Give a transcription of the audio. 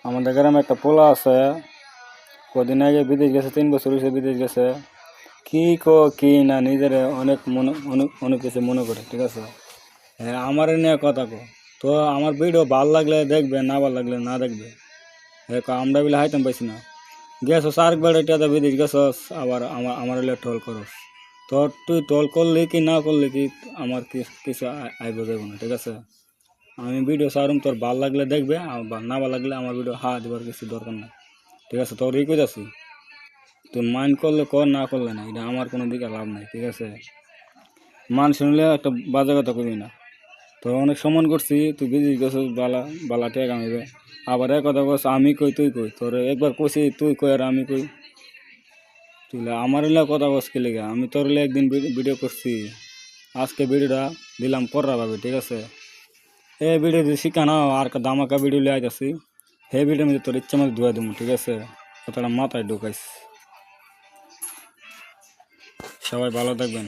আমাদের গ্রামে একটা পোলা আছে, কদিন আগে বিদেশ গেছে, 3 বছর হয়েছে বিদেশ গেছে। কি না নিজের অনেক অনেক কিছু মনে করে, ঠিক আছে। হ্যাঁ, আমার নিয়ে কথা কো। তো আমার ভিডিও ভাল লাগলে দেখবে, না ভাল লাগলে না দেখবে। হ্যাঁ, আমরা বলে হাইতাম পাইছি না, গেছস আরেকবার এটা বিদেশ গেছস, আবার আমার টল করস। তো তুই টল করলি কি না করলি কি আমার কিছু আইব যাবো না, ঠিক আছে। আমি ভিডিও সারুম, তোর ভাল লাগলে দেখবে, না ভাল লাগলে আমার ভিডিও দিবার কিছু দরকার নাই, ঠিক আছে। তোর কই যাচ্ছি, তুই মাইন্ড করলে কর, না করলে না, এটা আমার কোনো দিকে লাভ নাই, ঠিক আছে। মান শুনলে একটা বাজে কথা কবি না। তোর অনেক সম্মান করছি, তুই বিদেশ গেছিস, বালা টেক আমিবে, আবার এক কথা কস আমি কই তুই কই। তোর একবার কইছি তুই কই আর আমি কই, তুই আমার কথা কস কি লেগে। আমি তোর একদিন ভিডিও করছি, আজকে ভিডিওটা দিলাম কররা ভাবে, ঠিক আছে। এই ভিডিও যদি শিখা না আর দামাকা ভিডিও লিয়ে আইতাছি, সেই ভিডিওর মধ্যে তোর ইচ্ছা মতো ধুয়া দেবো, ঠিক আছে। কথাটা মাথায় ঢুকাইস। সবাই ভালো থাকবেন।